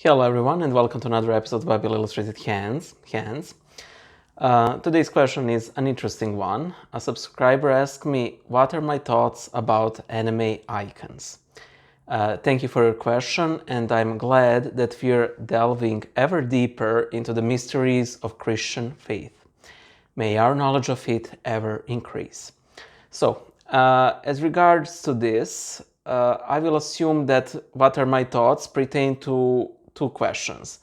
Hello everyone and welcome to another episode of Bible Illustrated Hands. Today's question is an interesting one. A subscriber asked me, what are my thoughts about anime icons? Thank you for your question, and I'm glad that we're delving ever deeper into the mysteries of Christian faith. May our knowledge of it ever increase. So, as regards to this, I will assume that what are my thoughts pertain to two questions.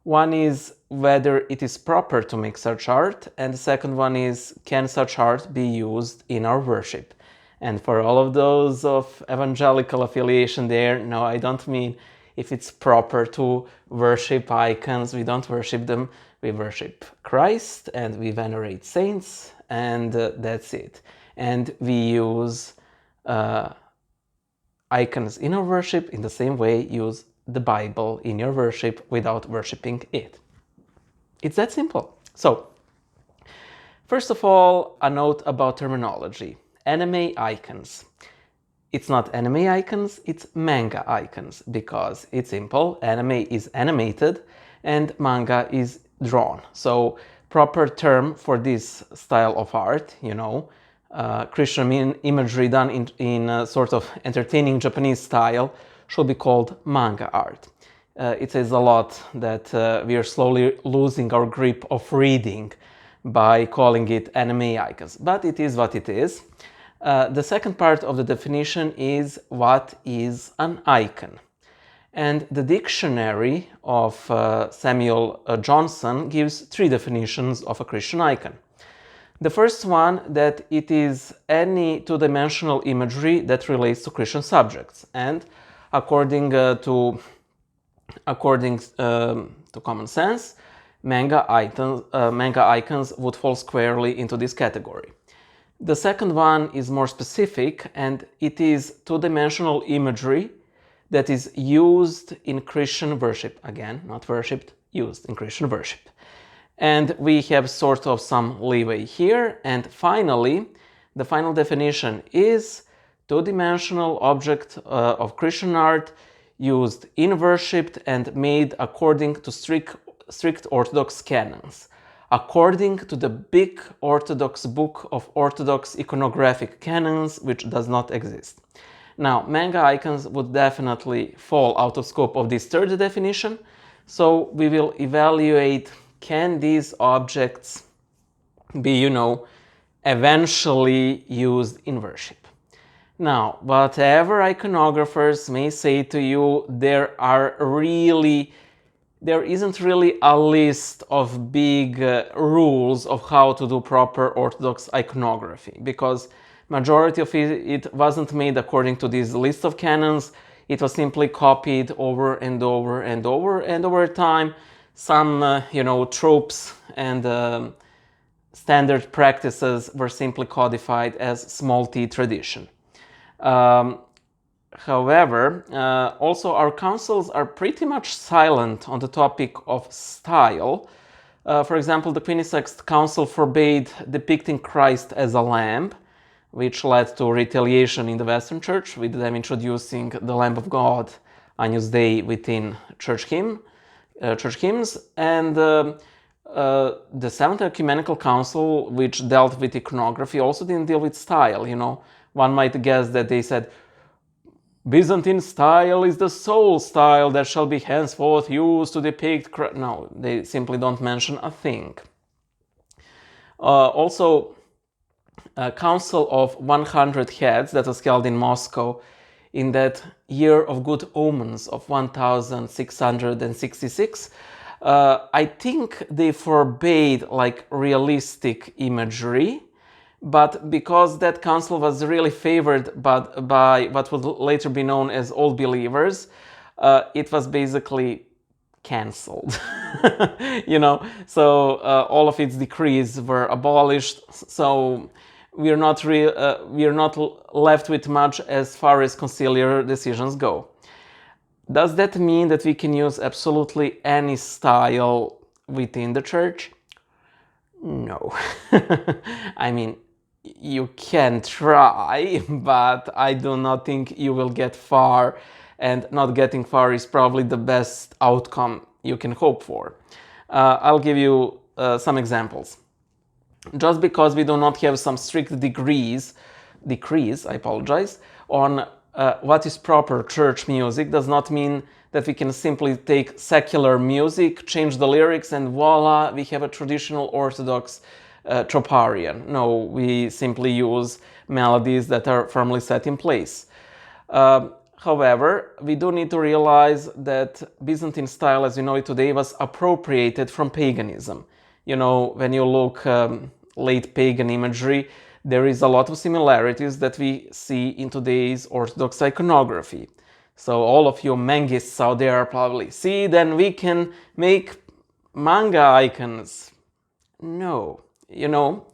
One is whether it is proper to make such art, and the second one is, can such art be used in our worship? And for all of those of evangelical affiliation there, no, I don't mean if it's proper to worship icons. We don't worship them. We worship Christ and we venerate saints, and that's it. And we use icons in our worship in the same way use the Bible in your worship without worshipping it. It's that simple. So, first of all, a note about terminology. Anime icons. It's not anime icons, it's manga icons, because it's simple. Anime is animated and manga is drawn. So, proper term for this style of art, Christian imagery done in a sort of entertaining Japanese style, should be called manga art. It says a lot that we are slowly losing our grip of reading by calling it anime icons, but it is what it is. The second part of the definition is what is an icon. And the dictionary of Samuel Johnson gives three definitions of a Christian icon. The first one, that it is any two-dimensional imagery that relates to Christian subjects, and according to common sense, manga icons would fall squarely into this category. The second one is more specific, and it is two-dimensional imagery that is used in Christian worship. Again, not worshipped, used in Christian worship. And we have sort of some leeway here. And finally, the final definition is two-dimensional object of Christian art used in worship and made according to strict Orthodox canons, according to the big Orthodox book of Orthodox iconographic canons, which does not exist. Now, manga icons would definitely fall out of scope of this third definition, so we will evaluate, can these objects be, eventually used in worship? Now, whatever iconographers may say to you, there isn't really a list of big rules of how to do proper Orthodox iconography, because majority of it wasn't made according to this list of canons. It was simply copied over and over and over, and over time, some, tropes and standard practices were simply codified as small t tradition. However, also our councils are pretty much silent on the topic of style. For example, the 26th Council forbade depicting Christ as a lamb, which led to retaliation in the Western Church, with them introducing the Lamb of God Agnus Dei within church hymns. And the Seventh Ecumenical Council, which dealt with iconography, also didn't deal with style. One might guess that they said, Byzantine style is the sole style that shall be henceforth used to depict Christ. No, they simply don't mention a thing. Also, a council of 100 heads that was held in Moscow in that year of good omens of 1666, I think they forbade realistic imagery, but because that council was really favored by what would later be known as old believers, it was basically cancelled. So all of its decrees were abolished. So we're not left with much as far as conciliar decisions go. Does that mean that we can use absolutely any style within the church? No. I mean, you can try, but I do not think you will get far and not getting far is probably the best outcome you can hope for. I'll give you some examples. Just because we do not have some strict decrees, I apologize, on what is proper church music does not mean that we can simply take secular music, change the lyrics, and voila, we have a traditional Orthodox troparion. No, we simply use melodies that are firmly set in place. However, we do need to realize that Byzantine style, as we know it today, was appropriated from paganism. You know, when you look late pagan imagery, there is a lot of similarities that we see in today's Orthodox iconography. So all of you mangists out there probably see, then we can make manga icons. No, you know,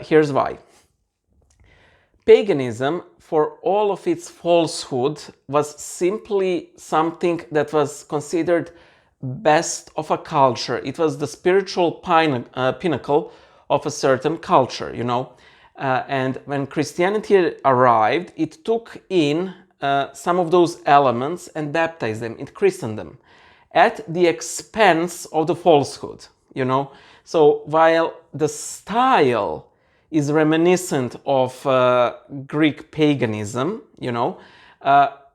here's why. Paganism, for all of its falsehood, was simply something that was considered best of a culture. It was the spiritual pinnacle of a certain culture, you know. And when Christianity arrived, it took in some of those elements and baptized them, it christened them, at the expense of the falsehood, you know. So while the style is reminiscent of Greek paganism, you know,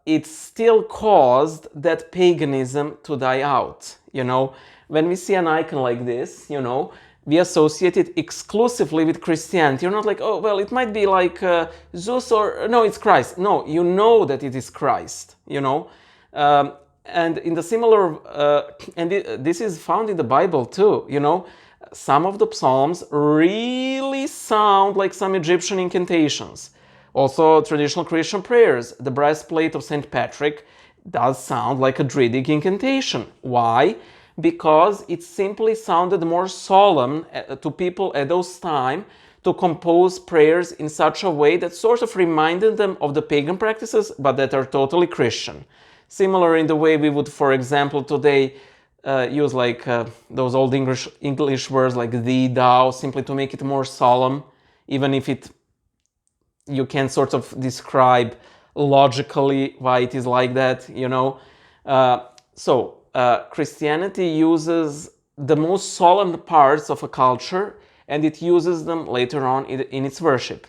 it still caused that paganism to die out, you know. When we see an icon like this, you know, we associate it exclusively with Christianity. You're not like, oh, well, it might be like Zeus or, no, it's Christ. No, you know that it is Christ, you know. And in the similar, this is found in the Bible too, you know. Some of the psalms really sound like some Egyptian incantations. Also, traditional Christian prayers. The breastplate of St. Patrick does sound like a Druidic incantation. Why? Because it simply sounded more solemn to people at those times to compose prayers in such a way that sort of reminded them of the pagan practices, but that are totally Christian. Similar in the way we would, for example, today use like those old English words like thee, thou, simply to make it more solemn, even if you can sort of describe logically why it is like that, you know. Christianity uses the most solemn parts of a culture and it uses them later on in its worship.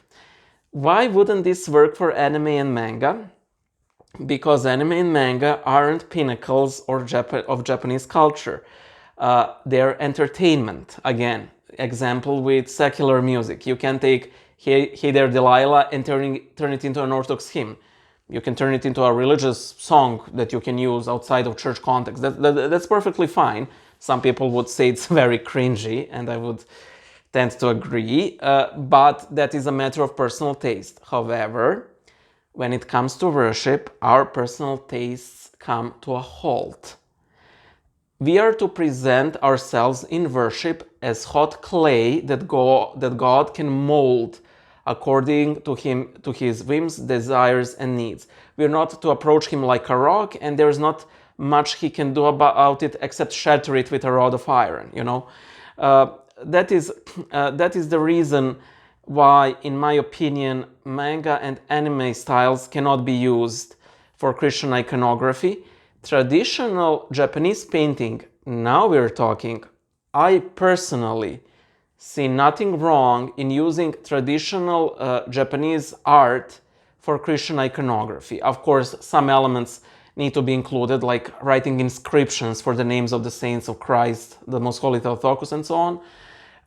Why wouldn't this work for anime and manga? Because anime and manga aren't pinnacles of Japanese culture. They're entertainment. Again, example with secular music. You can take Hey There Delilah and turn it into an Orthodox hymn. You can turn it into a religious song that you can use outside of church context. That's perfectly fine. Some people would say it's very cringy, and I would tend to agree, but that is a matter of personal taste. However, when it comes to worship, our personal tastes come to a halt. We are to present ourselves in worship as hot clay that God can mold according to his whims, desires, and needs. We're not to approach him like a rock, and there's not much he can do about it except shatter it with a rod of iron, you know. That is the reason why, in my opinion, manga and anime styles cannot be used for Christian iconography. Traditional Japanese painting, now we're talking, I personally see nothing wrong in using traditional Japanese art for Christian iconography. Of course, some elements need to be included, like writing inscriptions for the names of the saints of Christ, the Most Holy Theotokos, and so on.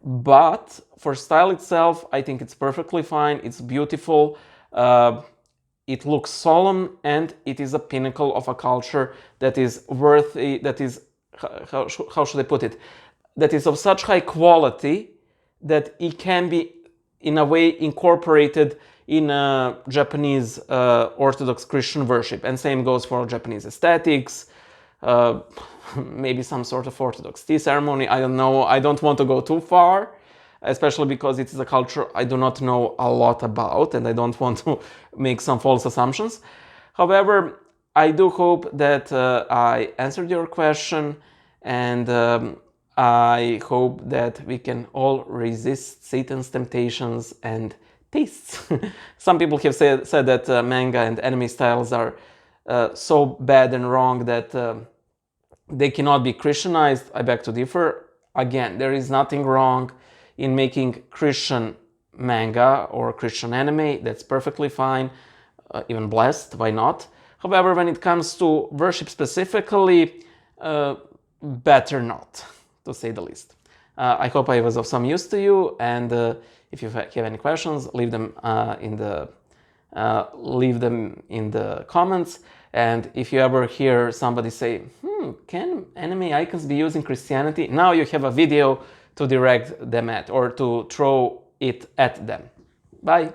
But for style itself, I think it's perfectly fine. It's beautiful. It looks solemn, and it is a pinnacle of a culture that is worthy, that is, how should I put it? That is of such high quality that it can be, in a way, incorporated in Japanese Orthodox Christian worship. And same goes for Japanese aesthetics, maybe some sort of Orthodox tea ceremony. I don't know. I don't want to go too far, especially because it is a culture I do not know a lot about, and I don't want to make some false assumptions. However, I do hope that I answered your question, and I hope that we can all resist Satan's temptations and tastes. Some people have said that manga and anime styles are so bad and wrong that they cannot be Christianized, I beg to differ. Again, there is nothing wrong in making Christian manga or Christian anime. That's perfectly fine, even blessed, why not? However, when it comes to worship specifically, better not, to say the least. I hope I was of some use to you, and if you have any questions, leave them in the comments. And if you ever hear somebody say, can anime icons be used in Christianity? Now you have a video to direct them at, or to throw it at them. Bye.